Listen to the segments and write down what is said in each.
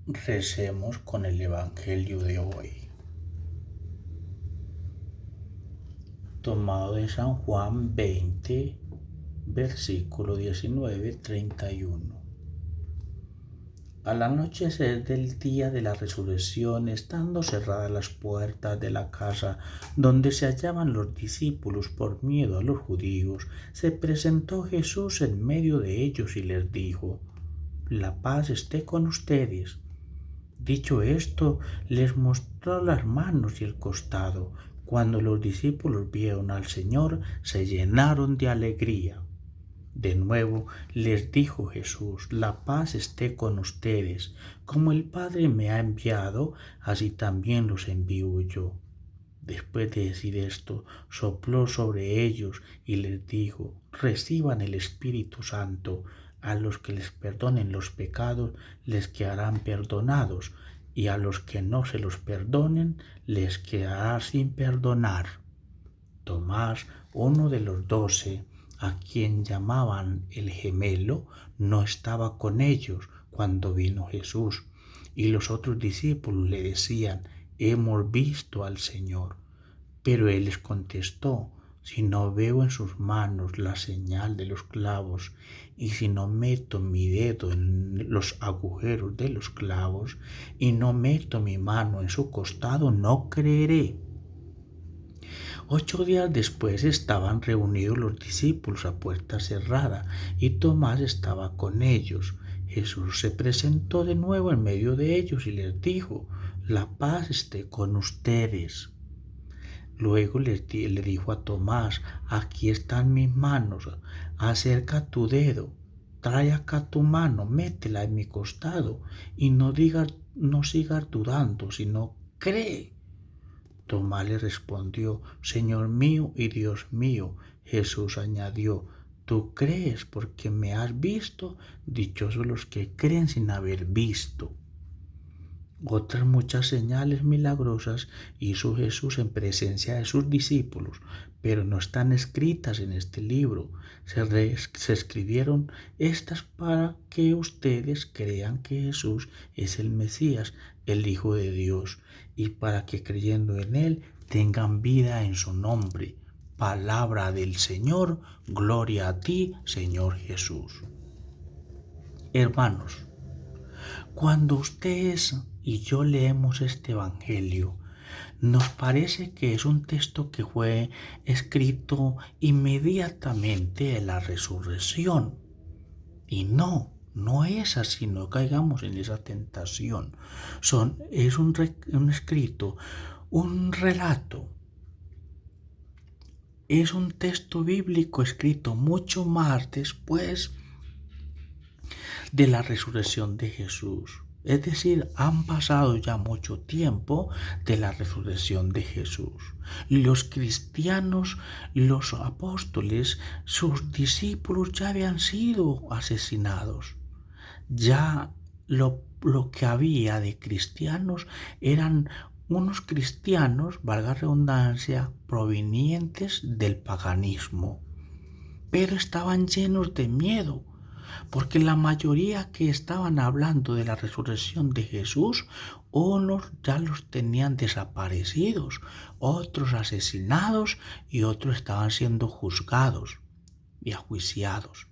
Recemos con el Evangelio de hoy, tomado de San Juan 20, versículo 19-31. Al anochecer del día de la resurrección, estando cerradas las puertas de la casa donde se hallaban los discípulos por miedo a los judíos, se presentó Jesús en medio de ellos y les dijo: La paz esté con ustedes. Dicho esto, les mostró las manos y el costado. Cuando los discípulos vieron al Señor, se llenaron de alegría. De nuevo les dijo Jesús: La paz esté con ustedes. Como el Padre me ha enviado, así también los envío yo. Después de decir esto, sopló sobre ellos y les dijo: Reciban el Espíritu Santo. A los que les perdonen los pecados les quedarán perdonados, y a los que no se los perdonen les quedará sin perdonar. Tomás, uno de los 12, a quien llamaban el gemelo, no estaba con ellos cuando vino Jesús, y los otros discípulos le decían: Hemos visto al Señor. Pero él les contestó: Si no veo en sus manos la señal de los clavos, y si no meto mi dedo en los agujeros de los clavos, y no meto mi mano en su costado, no creeré. 8 días después estaban reunidos los discípulos a puerta cerrada, y Tomás estaba con ellos. Jesús se presentó de nuevo en medio de ellos y les dijo: La paz esté con ustedes. Luego le dijo a Tomás: Aquí están mis manos, acerca tu dedo, trae acá tu mano, métela en mi costado, y no sigas dudando, sino cree. Tomás le respondió: Señor mío y Dios mío. Jesús añadió: Tú crees porque me has visto, dichosos los que creen sin haber visto. Otras muchas señales milagrosas hizo Jesús en presencia de sus discípulos, pero no están escritas en este libro. Se escribieron estas para que ustedes crean que Jesús es el Mesías, el Hijo de Dios, y para que creyendo en Él tengan vida en su nombre. Palabra del Señor, gloria a ti, Señor Jesús. Hermanos, cuando ustedes y yo leemos este Evangelio, nos parece que es un texto que fue escrito inmediatamente de la resurrección. Y no es así, no caigamos en esa tentación. Es un escrito, un relato. Es un texto bíblico escrito mucho más después de la resurrección de Jesús. Es decir, han pasado ya mucho tiempo de la resurrección de Jesús. Los cristianos, los apóstoles, sus discípulos ya habían sido asesinados. Ya lo que había de cristianos eran unos cristianos, valga la redundancia, provenientes del paganismo. Pero estaban llenos de miedo, porque la mayoría que estaban hablando de la resurrección de Jesús, unos ya los tenían desaparecidos, otros asesinados y otros estaban siendo juzgados y ajuiciados.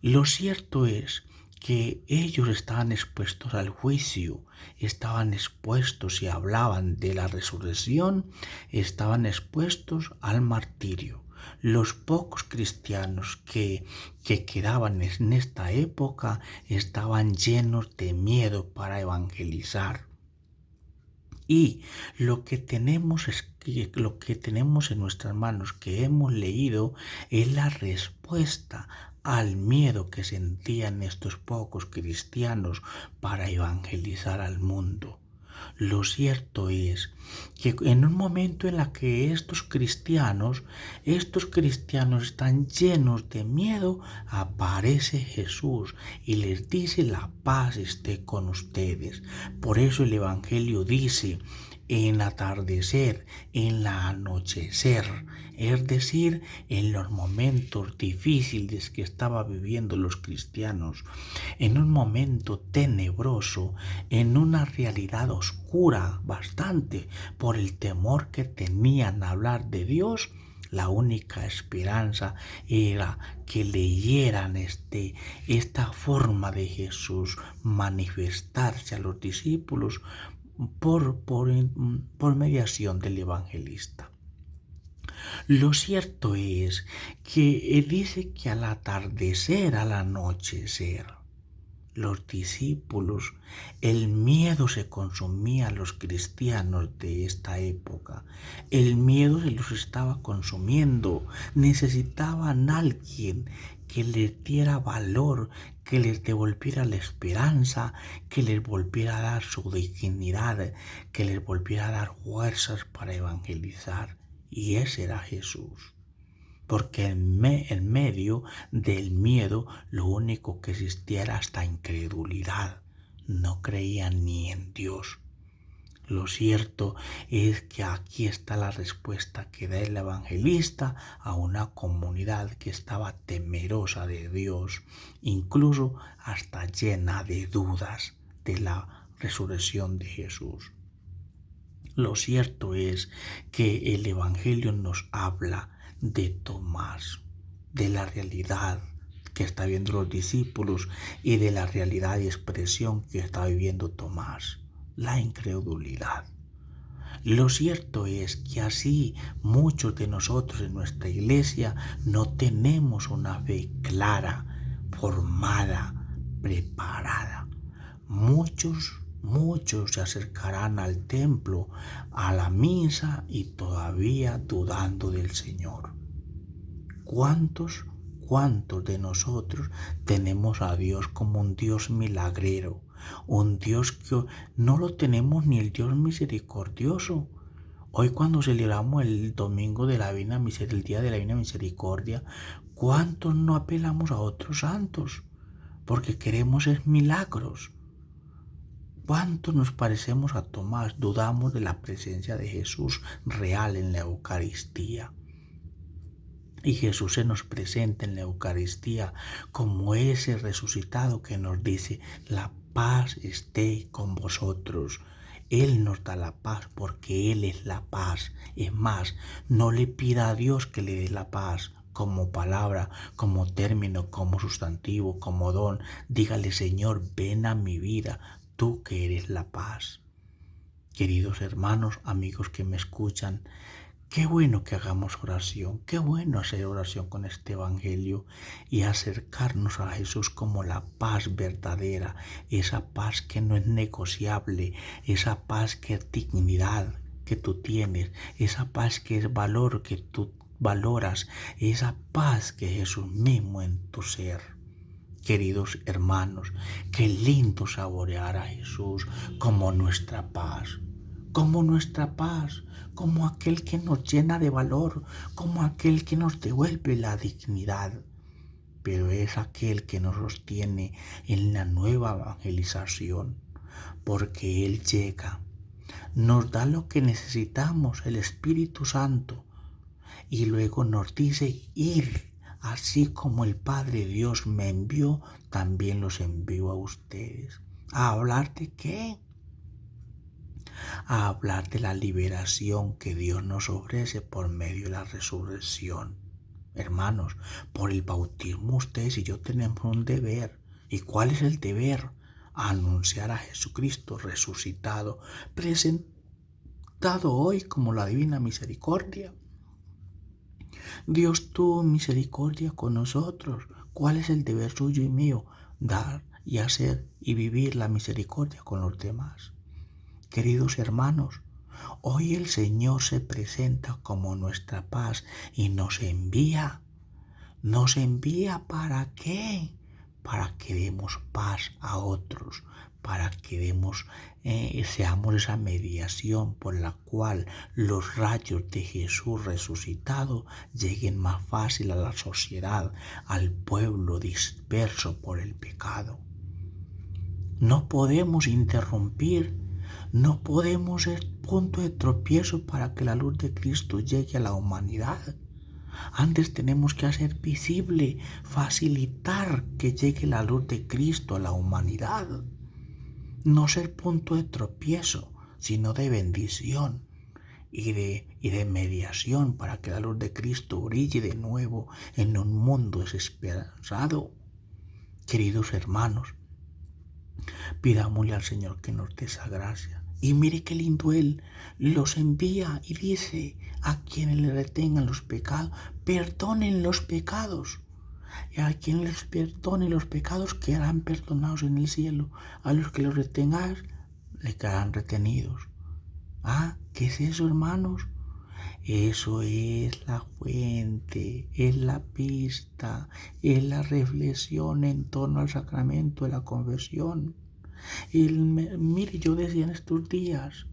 Lo cierto es que ellos estaban expuestos al juicio, estaban expuestos, si hablaban de la resurrección, estaban expuestos al martirio. Los pocos cristianos que quedaban en esta época estaban llenos de miedo para evangelizar. Y lo que tenemos en nuestras manos, que hemos leído, es la respuesta al miedo que sentían estos pocos cristianos para evangelizar al mundo. Lo cierto es que en un momento en el que estos cristianos están llenos de miedo, aparece Jesús y les dice: La paz esté con ustedes. Por eso el Evangelio dice: en atardecer, en la anochecer, es decir, en los momentos difíciles que estaban viviendo los cristianos, en un momento tenebroso, en una realidad oscura bastante por el temor que tenían a hablar de Dios. La única esperanza era que leyeran esta forma de Jesús manifestarse a los discípulos por mediación del evangelista. Lo cierto es que dice que al atardecer, al anochecer, los discípulos, el miedo se consumía a los cristianos de esta época. El miedo se los estaba consumiendo. Necesitaban a alguien que les diera valor, que les devolviera la esperanza, que les volviera a dar su dignidad, que les volviera a dar fuerzas para evangelizar. Y ese era Jesús. Porque en medio del miedo lo único que existía era hasta incredulidad. No creían ni en Dios. Lo cierto es que aquí está la respuesta que da el evangelista a una comunidad que estaba temerosa de Dios, incluso hasta llena de dudas de la resurrección de Jesús. Lo cierto es que el evangelio nos habla de Tomás, de la realidad que está viendo los discípulos y de la realidad y expresión que está viviendo Tomás, la incredulidad. Lo cierto es que así muchos de nosotros en nuestra iglesia no tenemos una fe clara, formada, preparada. Muchos se acercarán al templo, a la misa y todavía dudando del Señor. ¿Cuántos de nosotros tenemos a Dios como un Dios milagrero? Un Dios que no lo tenemos ni el Dios misericordioso. Hoy cuando celebramos el domingo de la Divina Misericordia, el día de la Divina Misericordia, ¿cuántos no apelamos a otros santos? Porque queremos es milagros. ¿Cuánto nos parecemos a Tomás? Dudamos de la presencia de Jesús real en la Eucaristía. Y Jesús se nos presenta en la Eucaristía como ese resucitado que nos dice: la paz esté con vosotros. Él nos da la paz porque Él es la paz. Es más, no le pida a Dios que le dé la paz como palabra, como término, como sustantivo, como don. Dígale: Señor, ven a mi vida, tú que eres la paz. Queridos hermanos, amigos que me escuchan, qué bueno que hagamos oración, qué bueno hacer oración con este evangelio y acercarnos a Jesús como la paz verdadera, esa paz que no es negociable, esa paz que es dignidad que tú tienes, esa paz que es valor que tú valoras, esa paz que es Jesús mismo en tu ser. Queridos hermanos, qué lindo saborear a Jesús como nuestra paz, como aquel que nos llena de valor, como aquel que nos devuelve la dignidad. Pero es aquel que nos sostiene en la nueva evangelización, porque Él llega, nos da lo que necesitamos, el Espíritu Santo, y luego nos dice: id. Así como el Padre Dios me envió, también los envío a ustedes. ¿A hablar de qué? A hablar de la liberación que Dios nos ofrece por medio de la resurrección. Hermanos, por el bautismo ustedes y yo tenemos un deber. ¿Y cuál es el deber? Anunciar a Jesucristo resucitado, presentado hoy como la Divina Misericordia. Dios tuvo misericordia con nosotros. ¿Cuál es el deber suyo y mío? Dar y hacer y vivir la misericordia con los demás. Queridos hermanos, hoy el Señor se presenta como nuestra paz y nos envía. ¿Nos envía para qué? Para que demos paz a otros, para que seamos esa mediación por la cual los rayos de Jesús resucitado lleguen más fácil a la sociedad, al pueblo disperso por el pecado. No podemos interrumpir, No podemos ser punto de tropiezo para que la luz de Cristo llegue a la humanidad. Antes tenemos que hacer visible, facilitar que llegue la luz de Cristo a la humanidad. No ser punto de tropiezo, sino de bendición y de mediación para que la luz de Cristo brille de nuevo en un mundo desesperanzado. Queridos hermanos, pidámosle al Señor que nos dé esa gracia. Y mire qué lindo Él los envía y dice: a quienes le retengan los pecados, perdonen los pecados. Y a quienes les perdonen los pecados quedarán perdonados en el cielo. A los que los retengan, le quedarán retenidos. ¿Qué es eso, hermanos? Eso es la fuente, es la pista, es la reflexión en torno al sacramento de la confesión. Mire, yo decía en estos días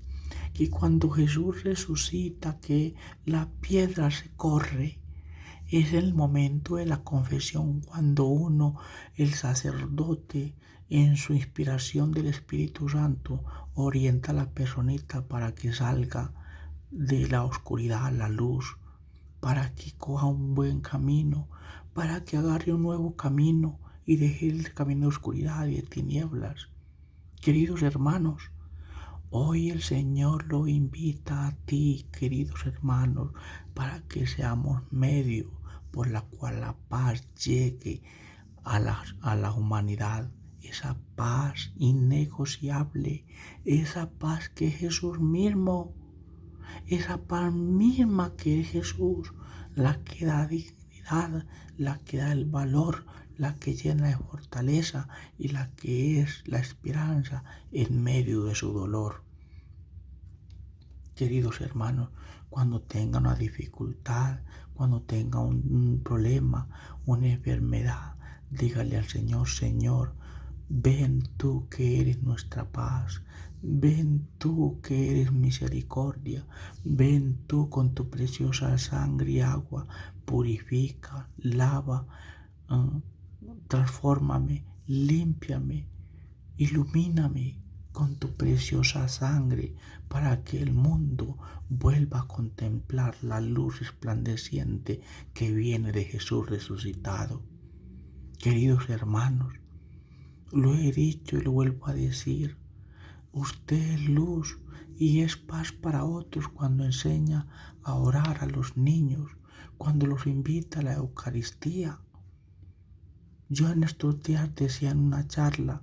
que cuando Jesús resucita, que la piedra se corre, es el momento de la confesión, cuando el sacerdote, en su inspiración del Espíritu Santo, orienta a la personita para que salga de la oscuridad a la luz, para que coja un buen camino, para que agarre un nuevo camino y deje el camino de oscuridad y de tinieblas. Queridos hermanos, hoy el Señor lo invita a ti, queridos hermanos, para que seamos medio por la cual la paz llegue a la humanidad. Esa paz innegociable, esa paz que Jesús mismo, esa paz misma que es Jesús, la que da dignidad, la que da el valor, la que llena de fortaleza y la que es la esperanza en medio de su dolor. Queridos hermanos, cuando tenga una dificultad, cuando tenga un problema, una enfermedad, dígale al Señor: Señor, ven tú que eres nuestra paz, ven tú que eres misericordia, ven tú con tu preciosa sangre y agua, purifica, lava, transfórmame, límpiame, ilumíname con tu preciosa sangre, para que el mundo vuelva a contemplar la luz resplandeciente que viene de Jesús resucitado. Queridos hermanos, lo he dicho y lo vuelvo a decir: usted es luz y es paz para otros cuando enseña a orar a los niños, cuando los invita a la Eucaristía. Yo en estos días decía en una charla: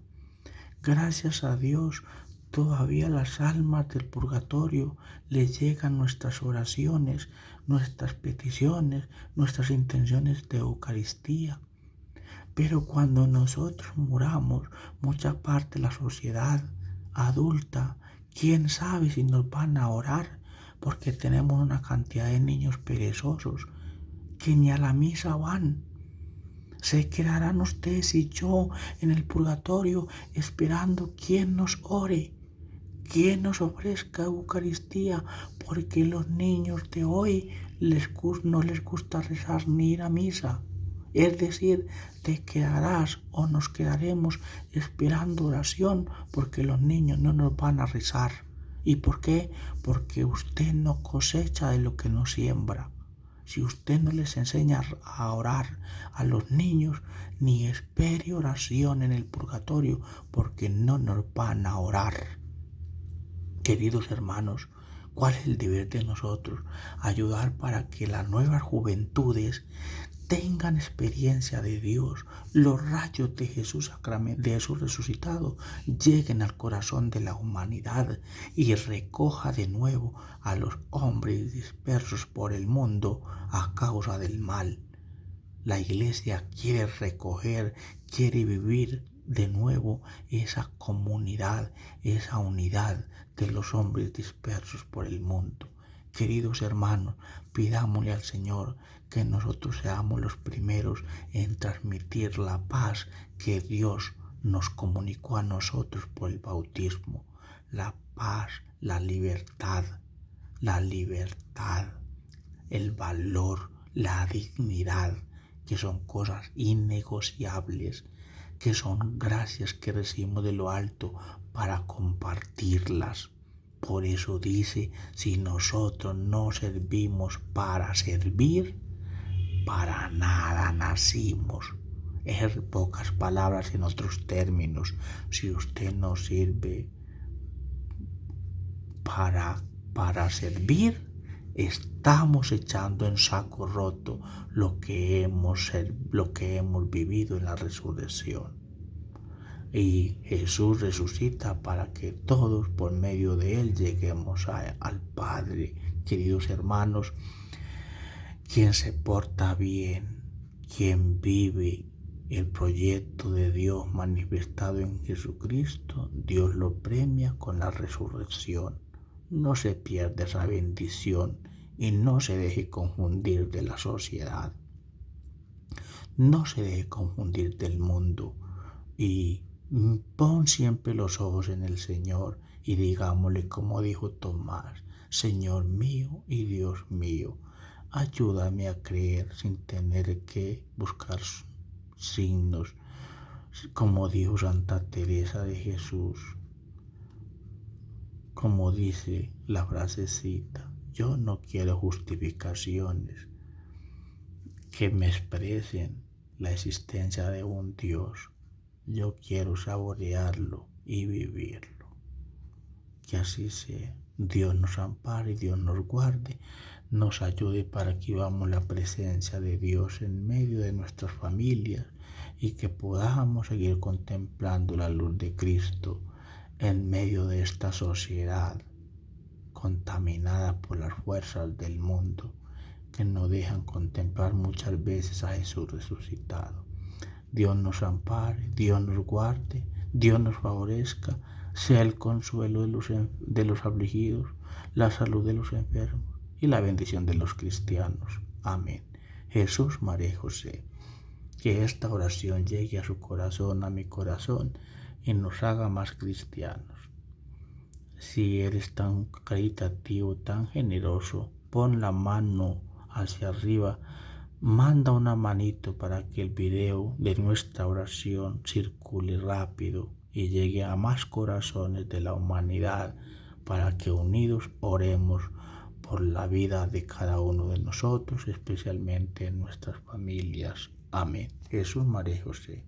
gracias a Dios, todavía las almas del purgatorio les llegan nuestras oraciones, nuestras peticiones, nuestras intenciones de Eucaristía. Pero cuando nosotros muramos, mucha parte de la sociedad adulta, quién sabe si nos van a orar, porque tenemos una cantidad de niños perezosos que ni a la misa van. ¿Se quedarán ustedes y yo en el purgatorio esperando quién nos ore, quién nos ofrezca Eucaristía? Porque los niños de hoy no les gusta rezar ni ir a misa. Es decir, te quedarás o nos quedaremos esperando oración, porque los niños no nos van a rezar. ¿Y por qué? Porque usted no cosecha de lo que no siembra. Si usted no les enseña a orar a los niños, ni espere oración en el purgatorio, porque no nos van a orar. Queridos hermanos, ¿cuál es el deber de nosotros? Ayudar para que las nuevas juventudes tengan experiencia de Dios, los rayos de Jesús resucitado lleguen al corazón de la humanidad y recoja de nuevo a los hombres dispersos por el mundo a causa del mal. La Iglesia quiere recoger, quiere vivir de nuevo esa comunidad, esa unidad de los hombres dispersos por el mundo. Queridos hermanos, pidámosle al Señor que nosotros seamos los primeros en transmitir la paz que Dios nos comunicó a nosotros por el bautismo. La paz, la libertad, el valor, la dignidad, que son cosas innegociables, que son gracias que recibimos de lo alto para compartirlas. Por eso dice, si nosotros no servimos para servir, para nada nacimos. En pocas palabras, en otros términos, si usted no sirve para servir, estamos echando en saco roto lo que hemos vivido en la resurrección. Y Jesús resucita para que todos por medio de Él lleguemos al Padre. Queridos hermanos, quien se porta bien, quien vive el proyecto de Dios manifestado en Jesucristo, Dios lo premia con la resurrección. No se pierda esa bendición y no se deje confundir de la sociedad. No se deje confundir del mundo y pon siempre los ojos en el Señor y digámosle como dijo Tomás, Señor mío y Dios mío, ayúdame a creer sin tener que buscar signos, como dijo Santa Teresa de Jesús, como dice la frasecita, yo no quiero justificaciones que me expresen la existencia de un Dios. Yo quiero saborearlo y vivirlo. Que así sea. Dios nos ampare, Dios nos guarde, nos ayude para que vivamos la presencia de Dios en medio de nuestras familias y que podamos seguir contemplando la luz de Cristo en medio de esta sociedad contaminada por las fuerzas del mundo que nos dejan contemplar muchas veces a Jesús resucitado. Dios nos ampare, Dios nos guarde, Dios nos favorezca, sea el consuelo de los afligidos, la salud de los enfermos y la bendición de los cristianos. Amén. Jesús, María y José, que esta oración llegue a su corazón, a mi corazón, y nos haga más cristianos. Si eres tan caritativo, tan generoso, pon la mano hacia arriba, manda una manito para que el video de nuestra oración circule rápido y llegue a más corazones de la humanidad para que unidos oremos por la vida de cada uno de nosotros, especialmente en nuestras familias. Amén. Jesús, María y José.